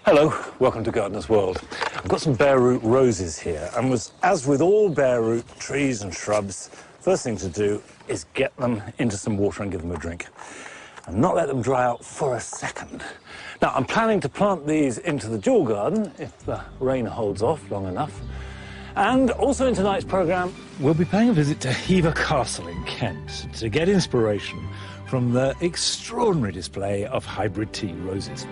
Hello, welcome to Gardener's World. I've got some bare root roses here, and as with all bare root trees and shrubs, first thing to do is get them into some water and give them a drink, and not let them dry out for a second. Now, I'm planning to plant these into the dual garden if the rain holds off long enough. And also in tonight's programme, we'll be paying a visit to Hever Castle in Kent to get inspiration from the extraordinary display of hybrid tea roses.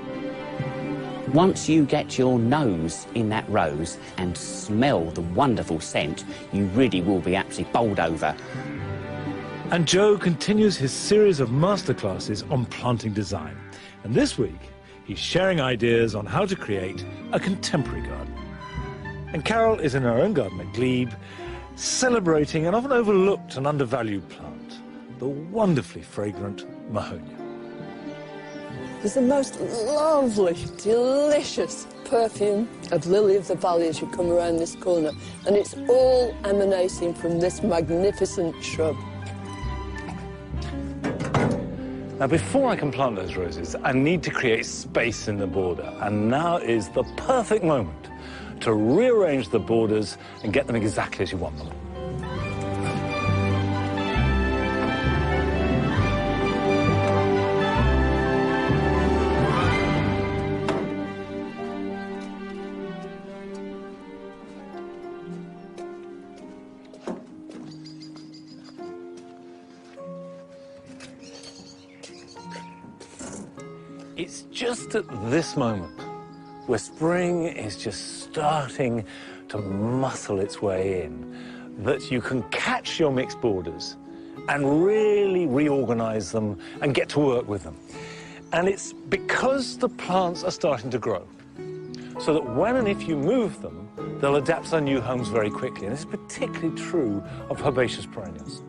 Once you get your nose in that rose and smell the wonderful scent, you really will be absolutely bowled over. And Joe continues his series of masterclasses on planting design. And this week, he's sharing ideas on how to create a contemporary garden. And Carol is in her own garden at Glebe, celebrating an often overlooked and undervalued plant, the wonderfully fragrant Mahonia. There's the most lovely, delicious perfume of lily of the valley as you come around this corner, and it's all emanating from this magnificent shrub. Now, before I can plant those roses, I need to create space in the border, and now is the perfect moment to rearrange the borders and get them exactly as you want them. It's just at this moment where spring is just starting to muscle its way in that you can catch your mixed borders and really reorganize them and get to work with them. And it's because the plants are starting to grow, so that when and if you move them, they'll adapt to their new homes very quickly. And this is particularly true of herbaceous perennials.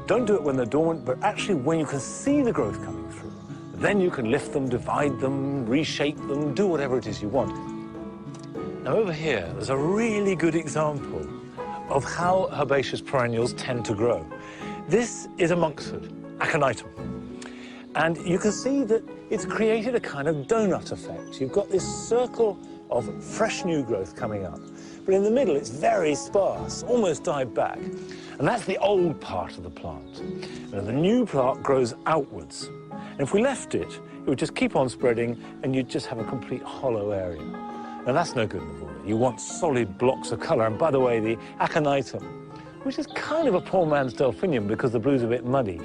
Don't do it when they're dormant, but actually when you can see the growth coming through. Then you can lift them, divide them, reshape them, do whatever it is you want. Now over here, there's a really good example of how herbaceous perennials tend to grow. This is a monkshood, aconitum. And you can see that it's created a kind of donut effect. You've got this circle of fresh new growth coming up, but in the middle it's very sparse, almost died back. And that's the old part of the plant. And the new plant grows outwards. And if we left it, it would just keep on spreading and you'd just have a complete hollow area. Now that's no good in the border. You want solid blocks of colour. And by the way, the aconitum, which is kind of a poor man's delphinium because the blue's a bit muddy,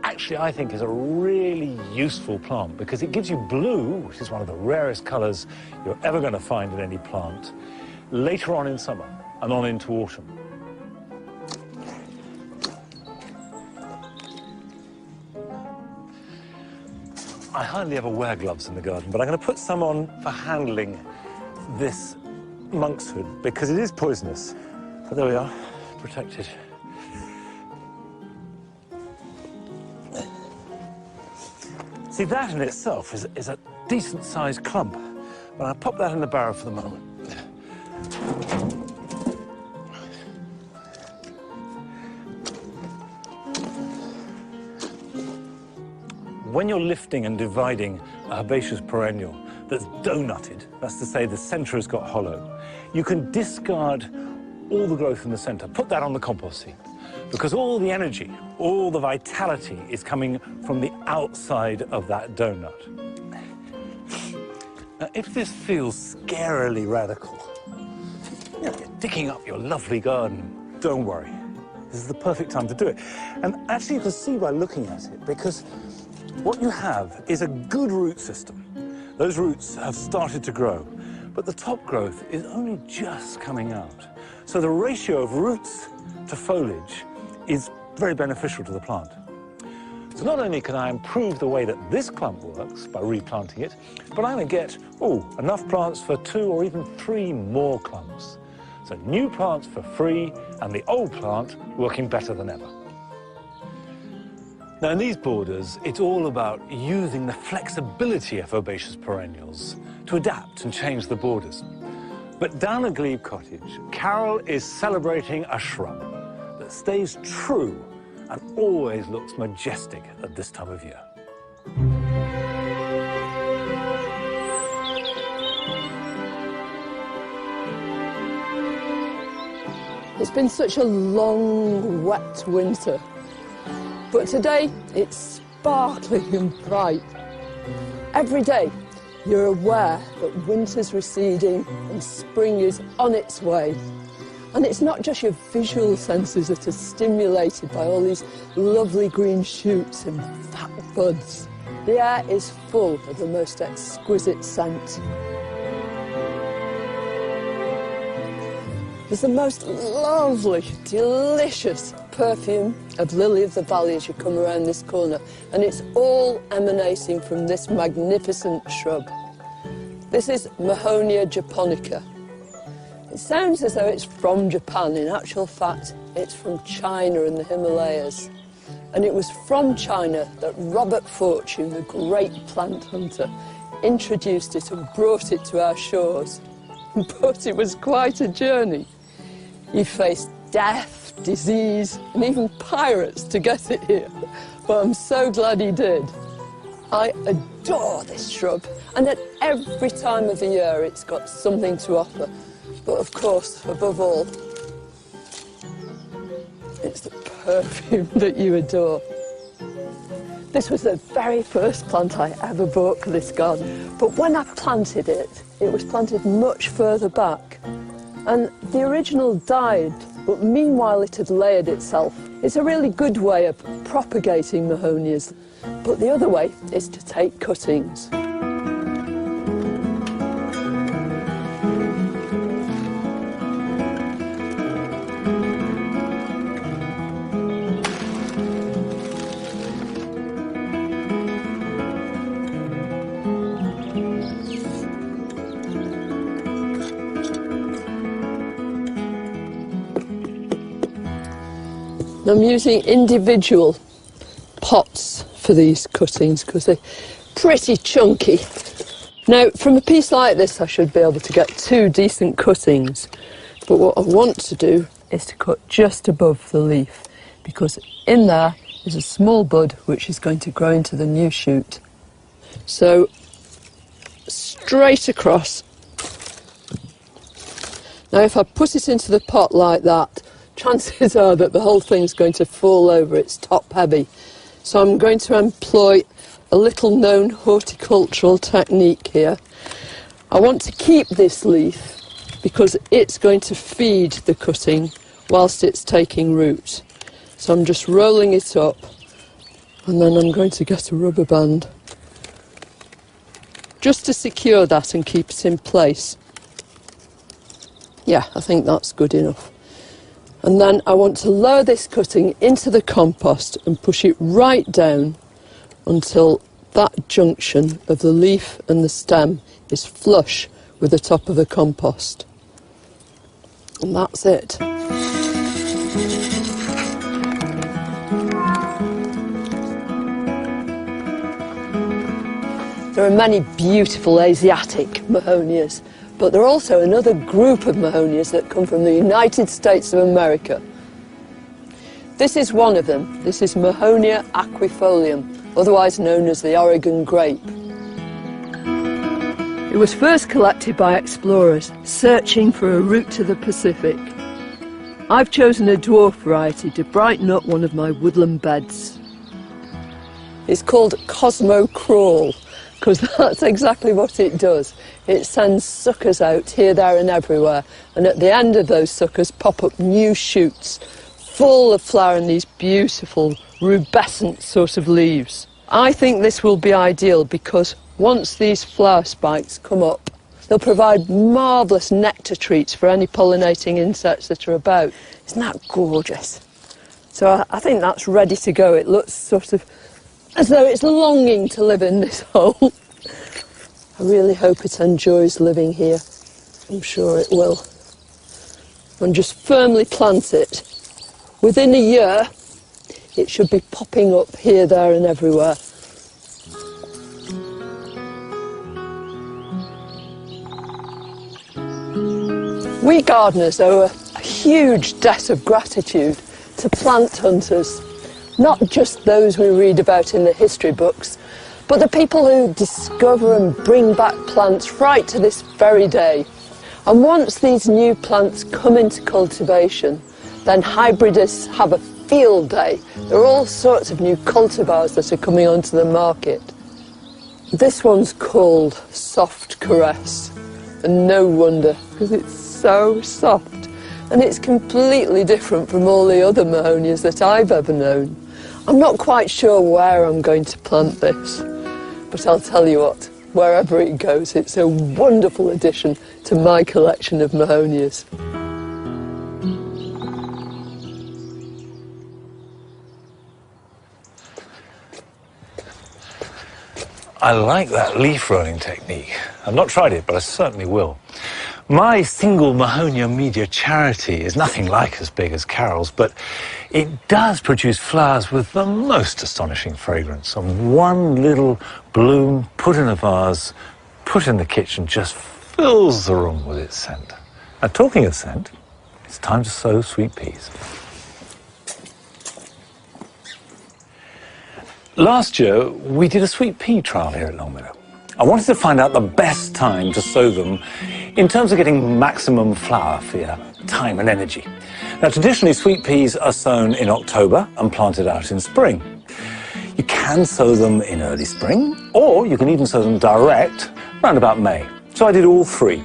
actually I think is a really useful plant because it gives you blue, which is one of the rarest colours you're ever going to find in any plant, later on in summer and on into autumn. I hardly ever wear gloves in the garden, but I'm going to put some on for handling this monkshood because it is poisonous. But there we are, protected. See, that in itself is a decent-sized clump, but I'll pop that in the barrow for the moment. When you're lifting and dividing a herbaceous perennial that's donutted, that's to say the centre has got hollow, you can discard all the growth in the centre, put that on the compost heap, because all the energy, all the vitality is coming from the outside of that donut. Now, if this feels scarily radical, you're digging up your lovely garden, don't worry. This is the perfect time to do it. And actually you can see by looking at it, because what you have is a good root system. Those roots have started to grow, but the top growth is only just coming out. So the ratio of roots to foliage is very beneficial to the plant. So not only can I improve the way that this clump works by replanting it, but I'm going to get, enough plants for 2 or even 3 more clumps. So new plants for free and the old plant working better than ever. Now, in these borders, it's all about using the flexibility of herbaceous perennials to adapt and change the borders. But down at Glebe Cottage, Carol is celebrating a shrub that stays true and always looks majestic at this time of year. It's been such a long, wet winter, but today it's sparkling and bright. Every day you're aware that winter's receding and spring is on its way. And it's not just your visual senses that are stimulated by all these lovely green shoots and fat buds. The air is full of the most exquisite scent. There's the most lovely, delicious perfume of lily of the valley as you come around this corner, and it's all emanating from this magnificent shrub. This is Mahonia japonica. It sounds as though it's from Japan. In actual fact, it's from China and the Himalayas. And it was from China that Robert Fortune, the great plant hunter, introduced it and brought it to our shores. But it was quite a journey. He faced death, disease, and even pirates to get it here. But I'm so glad he did. I adore this shrub, and at every time of the year it's got something to offer. But of course, above all, it's the perfume that you adore. This was the very first plant I ever bought for this garden, but when I planted it, it was planted much further back. And the original died, but meanwhile it had layered itself. It's a really good way of propagating Mahonias, but the other way is to take cuttings. I'm using individual pots for these cuttings because they're pretty chunky. Now, from a piece like this, I should be able to get 2 decent cuttings. But what I want to do is to cut just above the leaf, because in there is a small bud which is going to grow into the new shoot. So, straight across. Now, if I put it into the pot like that, chances are that the whole thing's going to fall over. It's top heavy. So I'm going to employ a little known horticultural technique here. I want to keep this leaf because it's going to feed the cutting whilst it's taking root. So I'm just rolling it up, and then I'm going to get a rubber band just to secure that and keep it in place. Yeah, I think that's good enough. And then I want to lower this cutting into the compost and push it right down until that junction of the leaf and the stem is flush with the top of the compost. And that's it. There are many beautiful Asiatic Mahonias, but there are also another group of Mahonias that come from the United States of America. This is one of them. This is Mahonia aquifolium, otherwise known as the Oregon grape. It was first collected by explorers searching for a route to the Pacific. I've chosen a dwarf variety to brighten up one of my woodland beds. It's called Cosmo Crawl, because that's exactly what it does. It sends suckers out here, there and everywhere, and at the end of those suckers pop up new shoots full of flower and these beautiful rubescent sort of leaves. I think this will be ideal because once these flower spikes come up, they'll provide marvellous nectar treats for any pollinating insects that are about. Isn't that gorgeous? So I think that's ready to go. It looks sort of as though it's longing to live in this hole. I really hope it enjoys living here. I'm sure it will. And just firmly plant it. Within a year, it should be popping up here, there and everywhere. We gardeners owe a huge debt of gratitude to plant hunters. Not just those we read about in the history books, but the people who discover and bring back plants right to this very day. And once these new plants come into cultivation, then hybridists have a field day. There are all sorts of new cultivars that are coming onto the market. This one's called Soft Caress, and no wonder, because it's so soft. And it's completely different from all the other mahonias that I've ever known. I'm not quite sure where I'm going to plant this, but I'll tell you what, wherever it goes, it's a wonderful addition to my collection of mahonias. I like that leaf rolling technique. I've not tried it, but I certainly will. My single Mahonia media charity is nothing like as big as Carol's, but it does produce flowers with the most astonishing fragrance. And one little bloom put in a vase, put in the kitchen, just fills the room with its scent. Now, talking of scent, it's time to sow sweet peas. Last year, we did a sweet pea trial here at Longmeadow. I wanted to find out the best time to sow them in terms of getting maximum flower for your time and energy. Now, traditionally, sweet peas are sown in October and planted out in spring. You can sow them in early spring, or you can even sow them direct around about May. So I did all three.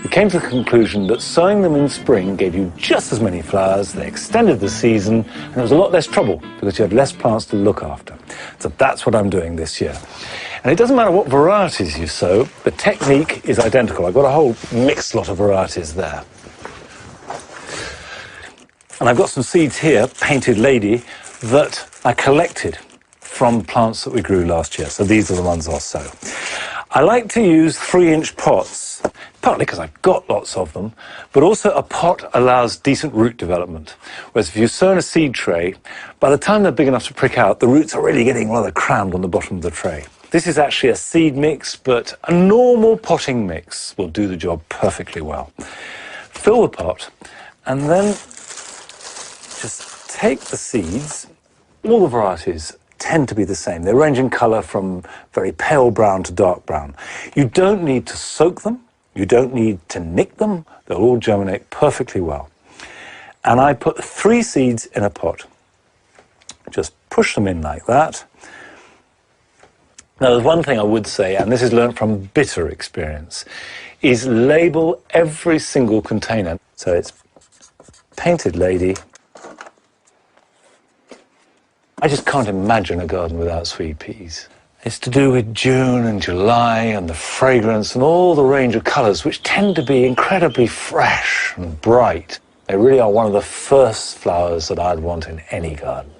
We came to the conclusion that sowing them in spring gave you just as many flowers, they extended the season, and there was a lot less trouble because you had less plants to look after. So that's what I'm doing this year. And it doesn't matter what varieties you sow, the technique is identical. I've got a whole mixed lot of varieties there. And I've got some seeds here, Painted Lady, that I collected from plants that we grew last year. So these are the ones I'll sow. I like to use 3-inch pots, partly because I've got lots of them, but also a pot allows decent root development. Whereas if you sow in a seed tray, by the time they're big enough to prick out, the roots are really getting rather crammed on the bottom of the tray. This is actually a seed mix, but a normal potting mix will do the job perfectly well. Fill the pot, and then just take the seeds. All the varieties tend to be the same. They range in colour from very pale brown to dark brown. You don't need to soak them. You don't need to nick them. They'll all germinate perfectly well. And I put 3 seeds in a pot. Just push them in like that. Now, there's one thing I would say, and this is learnt from bitter experience, is label every single container. So it's Painted Lady. I just can't imagine a garden without sweet peas. It's to do with June and July and the fragrance and all the range of colours, which tend to be incredibly fresh and bright. They really are one of the first flowers that I'd want in any garden.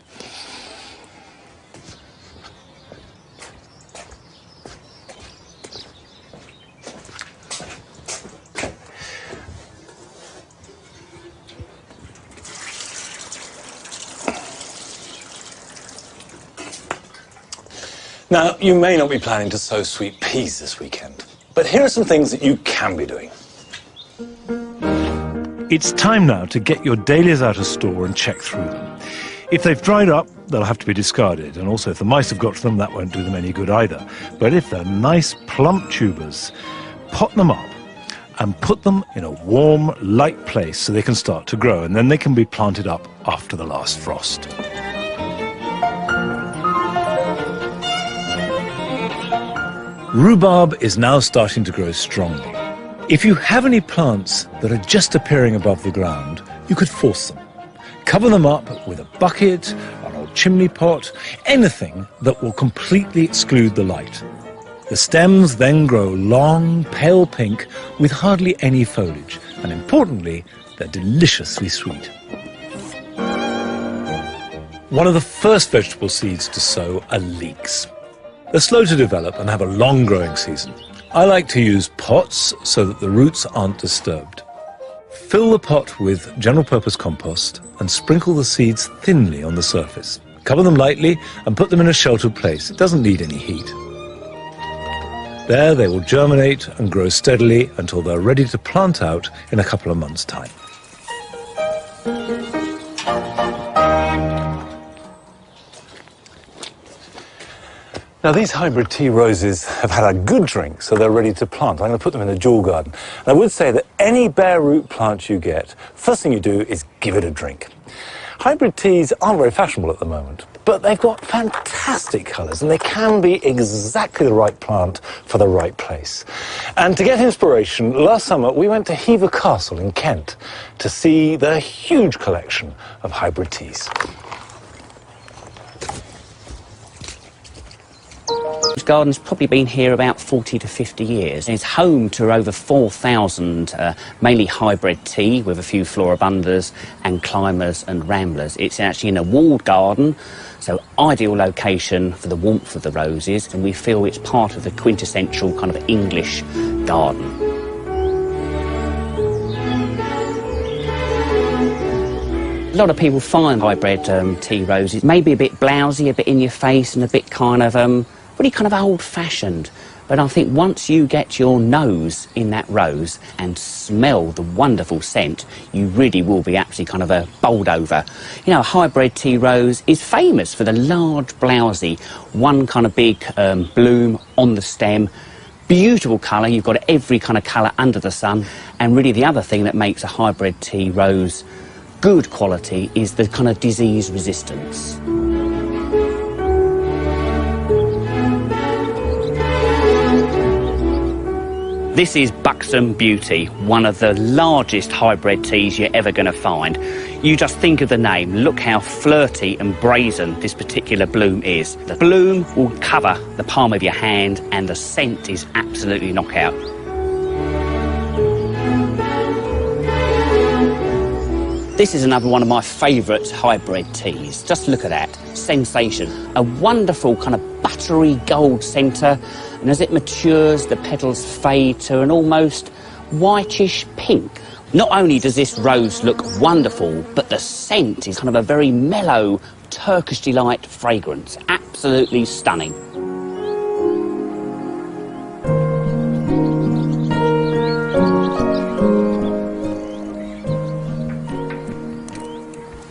Now, you may not be planning to sow sweet peas this weekend, but here are some things that you can be doing. It's time now to get your dahlias out of store and check through them. If they've dried up, they'll have to be discarded, and also if the mice have got to them, that won't do them any good either. But if they're nice, plump tubers, pot them up and put them in a warm, light place so they can start to grow, and then they can be planted up after the last frost. Rhubarb is now starting to grow strongly. If you have any plants that are just appearing above the ground, you could force them. Cover them up with a bucket, an old chimney pot, anything that will completely exclude the light. The stems then grow long, pale pink with hardly any foliage, and importantly, they're deliciously sweet. One of the first vegetable seeds to sow are leeks. They're slow to develop and have a long growing season. I like to use pots so that the roots aren't disturbed. Fill the pot with general purpose compost and sprinkle the seeds thinly on the surface. Cover them lightly and put them in a sheltered place. It doesn't need any heat. There they will germinate and grow steadily until they're ready to plant out in a couple of months' time. Now, these hybrid tea roses have had a good drink, so they're ready to plant. I'm going to put them in the jewel garden. And I would say that any bare root plant you get, first thing you do is give it a drink. Hybrid teas aren't very fashionable at the moment, but they've got fantastic colours and they can be exactly the right plant for the right place. And to get inspiration, last summer we went to Hever Castle in Kent to see their huge collection of hybrid teas. This garden's probably been here about 40 to 50 years. It's home to over 4,000 mainly hybrid tea with a few floribundas and climbers and ramblers. It's actually in a walled garden, so ideal location for the warmth of the roses, and we feel it's part of the quintessential kind of English garden. A lot of people find hybrid tea roses maybe a bit blousy, a bit in your face and a bit kind of really kind of old-fashioned. But I think once you get your nose in that rose and smell the wonderful scent, you really will be actually kind of bowled over. You know, a hybrid tea rose is famous for the large, blousy, one kind of big bloom on the stem. Beautiful colour, you've got every kind of colour under the sun. And really the other thing that makes a hybrid tea rose good quality is the kind of disease resistance. This is Buxom Beauty, one of the largest hybrid teas you're ever going to find. You just think of the name, look how flirty and brazen this particular bloom is. The bloom will cover the palm of your hand and the scent is absolutely knockout. This is another one of my favourite hybrid teas. Just look at that, sensation. A wonderful kind of buttery gold centre, and as it matures, the petals fade to an almost whitish pink. Not only does this rose look wonderful, but the scent is kind of a very mellow Turkish delight fragrance. Absolutely stunning.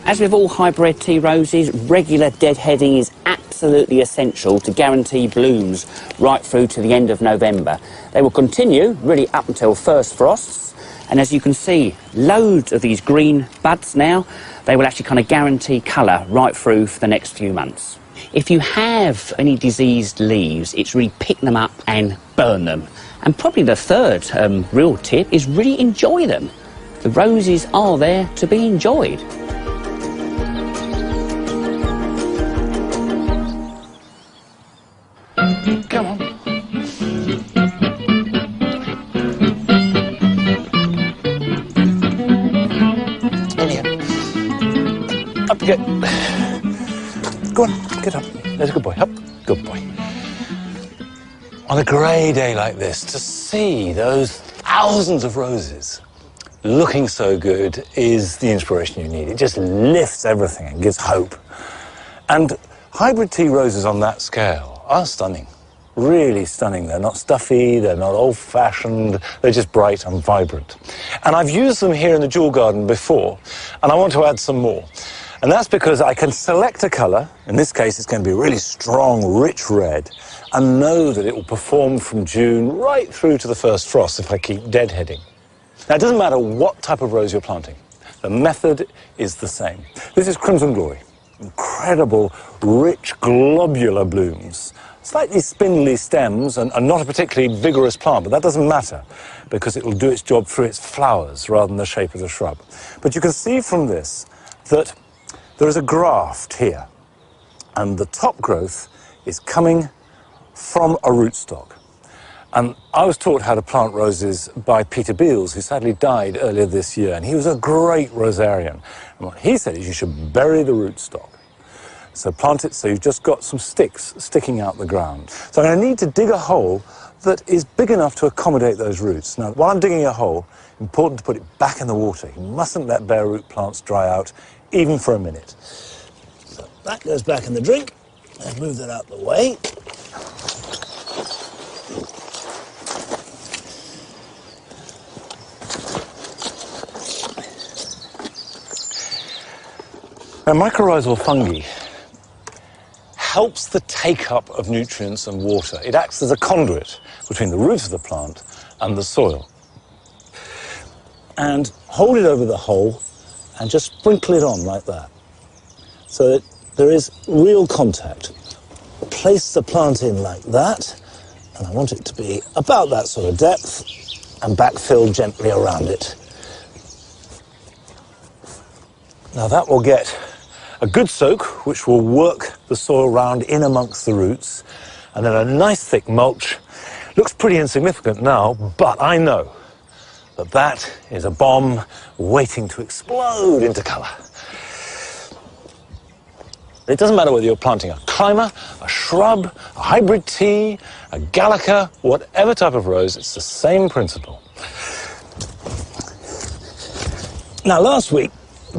As with all hybrid tea roses, regular deadheading is absolutely essential to guarantee blooms right through to the end of November. They will continue really up until first frosts, and as you can see, loads of these green buds now. They will actually kind of guarantee colour right through for the next few months. If you have any diseased leaves, it's really pick them up and burn them. And probably the third real tip is really enjoy them. The roses are there to be enjoyed. Come on. In here. Up you get. Go on, get up. There's a good boy. Up. Good boy. On a grey day like this, to see those thousands of roses looking so good is the inspiration you need. It just lifts everything and gives hope. And hybrid tea roses on that scale are stunning. Really stunning. They're not stuffy, they're not old-fashioned, they're just bright and vibrant. And I've used them here in the jewel garden before, and I want to add some more. And that's because I can select a colour, in this case it's going to be a really strong, rich red, and know that it will perform from June right through to the first frost if I keep deadheading. Now, it doesn't matter what type of rose you're planting. The method is the same. This is Crimson Glory. Incredible, rich, globular blooms. Slightly spindly stems and not a particularly vigorous plant, but that doesn't matter because it will do its job through its flowers rather than the shape of the shrub. But you can see from this that there is a graft here, and the top growth is coming from a rootstock. And I was taught how to plant roses by Peter Beals, who sadly died earlier this year, and he was a great rosarian. And what he said is you should bury the rootstock. So plant it so you've just got some sticks sticking out the ground. So I'm going to need to dig a hole that is big enough to accommodate those roots. Now, while I'm digging a hole, important to put it back in the water. You mustn't let bare root plants dry out, even for a minute. So that goes back in the drink. Let's move that out the way. Now, mycorrhizal fungi helps the take-up of nutrients and water. It acts as a conduit between the root of the plant and the soil. And hold it over the hole and just sprinkle it on like that, so that there is real contact. Place the plant in like that, and I want it to be about that sort of depth, and backfill gently around it. Now that will get a good soak, which will work the soil round in amongst the roots, and then a nice thick mulch. Looks pretty insignificant now, but I know that that is a bomb waiting to explode into colour. It doesn't matter whether you're planting a climber, a shrub, a hybrid tea, a gallica, whatever type of rose, it's the same principle. Now, last week,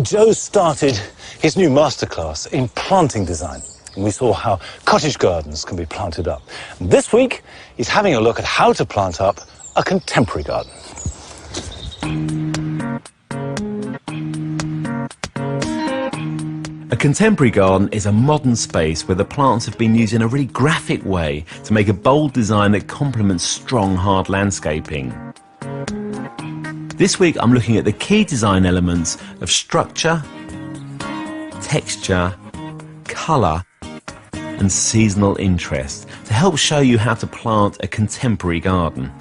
Joe started his new masterclass in planting design, and we saw how cottage gardens can be planted up. And this week, he's having a look at how to plant up a contemporary garden. A contemporary garden is a modern space where the plants have been used in a really graphic way to make a bold design that complements strong, hard landscaping. This week I'm looking at the key design elements of structure, texture, colour and seasonal interest to help show you how to plant a contemporary garden.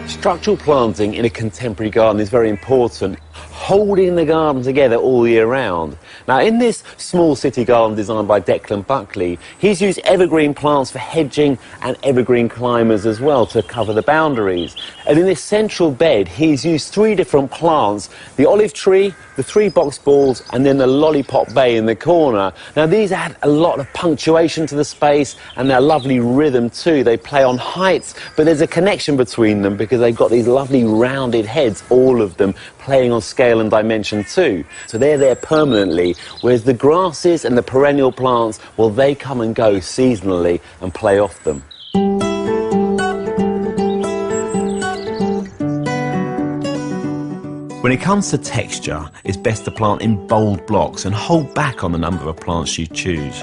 Structural planting in a contemporary garden is very important, holding the garden together all year round. Now, in this small city garden designed by Declan Buckley, he's used evergreen plants for hedging and evergreen climbers as well to cover the boundaries. And in this central bed, he's used 3 different plants, the olive tree, the 3 box balls, and then the lollipop bay in the corner. Now, these add a lot of punctuation to the space and they're lovely rhythm too. They play on heights, but there's a connection between them because they've got these lovely rounded heads, all of them playing on scale and dimension too. So they're there permanently, whereas the grasses and the perennial plants, well, they come and go seasonally and play off them. When it comes to texture, it's best to plant in bold blocks and hold back on the number of plants you choose.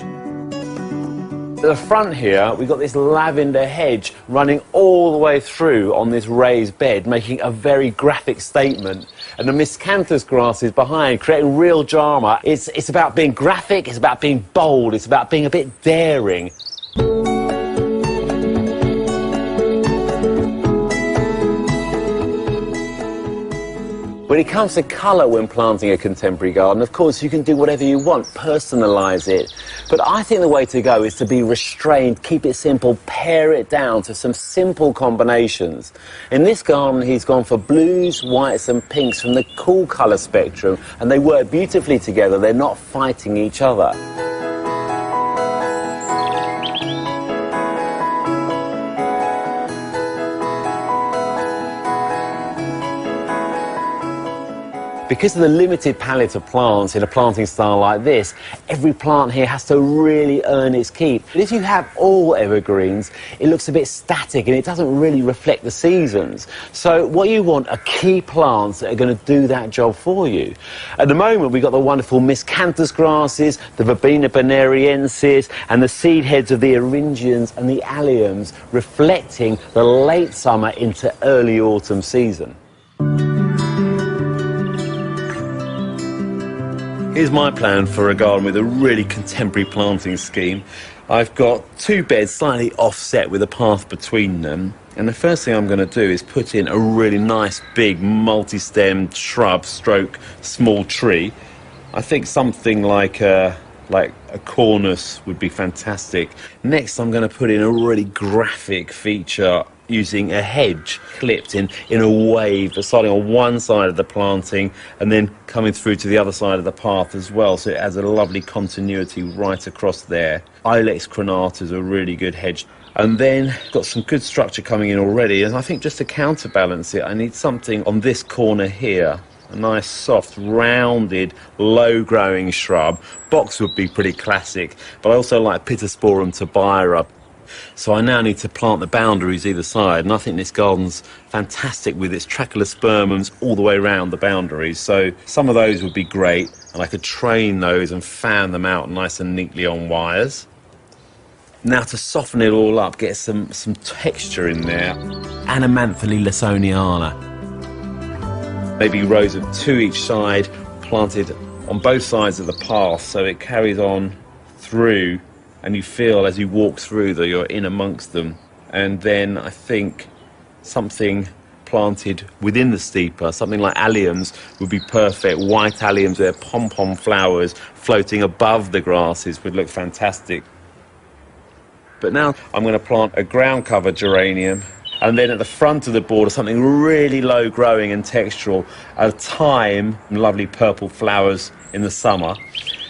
At the front here, we've got this lavender hedge running all the way through on this raised bed, making a very graphic statement. And the miscanthus grasses behind, creating real drama. It's about being graphic, it's about being bold, it's about being a bit daring. When it comes to colour when planting a contemporary garden, of course you can do whatever you want, personalise it. But I think the way to go is to be restrained, keep it simple, pare it down to some simple combinations. In this garden he's gone for blues, whites and pinks from the cool colour spectrum, and they work beautifully together, they're not fighting each other. Because of the limited palette of plants in a planting style like this, every plant here has to really earn its keep. But if you have all evergreens, it looks a bit static and it doesn't really reflect the seasons. So what you want are key plants that are going to do that job for you. At the moment, we've got the wonderful miscanthus grasses, the Verbena bonariensis, and the seed heads of the eryngiums and the alliums, reflecting the late summer into early autumn season. Here's my plan for a garden with a really contemporary planting scheme. I've got 2 beds slightly offset with a path between them. And the first thing I'm going to do is put in a really nice big multi-stemmed shrub stroke small tree. I think something like a cornice would be fantastic. Next I'm going to put in a really graphic feature using a hedge clipped in a wave, starting on one side of the planting and then coming through to the other side of the path as well, so it adds a lovely continuity right across there. Ilex crenata is a really good hedge. And then got some good structure coming in already, and I think just to counterbalance it I need something on this corner here. A nice soft rounded low growing shrub. Box would be pretty classic, but I also like Pittosporum tabaira. So I now need to plant the boundaries either side, and I think this garden's fantastic with its tracheospermums all the way around the boundaries. So some of those would be great, and I could train those and fan them out nice and neatly on wires. Now to soften it all up, get some texture in there, Anamanthale lawsoniana. Maybe rows of 2 each side, planted on both sides of the path, so it carries on through, and you feel as you walk through that you're in amongst them. And then I think something planted within the steeper, something like alliums would be perfect. White alliums, their pom-pom flowers floating above the grasses would look fantastic. But now I'm going to plant a ground cover geranium, and then at the front of the border something really low growing and textural, thyme, lovely purple flowers in the summer.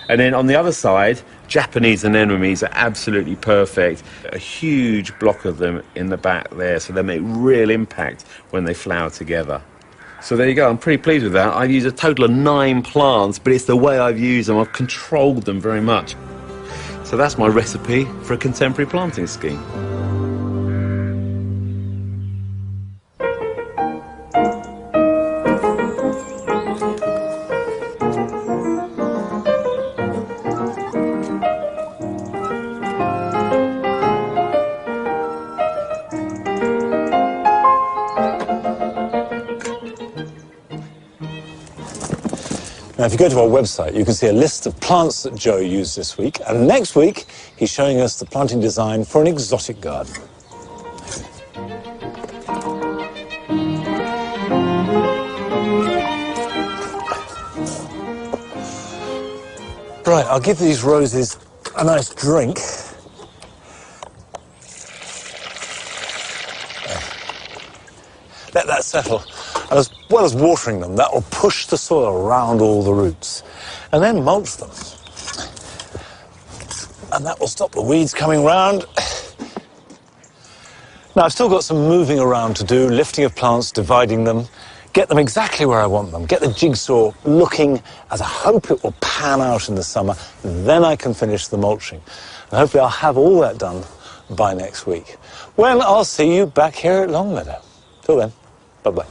And then on the other side, Japanese anemones are absolutely perfect. A huge block of them in the back there, so they make real impact when they flower together. So there you go, I'm pretty pleased with that. I've used a total of 9 plants, but it's the way I've used them. I've controlled them very much. So that's my recipe for a contemporary planting scheme. Now, if you go to our website, you can see a list of plants that Joe used this week. And next week, he's showing us the planting design for an exotic garden. Right, I'll give these roses a nice drink. Let that settle. And as well as watering them, that will push the soil around all the roots. And then mulch them. And that will stop the weeds coming round. Now, I've still got some moving around to do, lifting of plants, dividing them, get them exactly where I want them, get the jigsaw looking as I hope it will pan out in the summer. Then I can finish the mulching. And hopefully I'll have all that done by next week, when I'll see you back here at Longmeadow. Till then, bye-bye.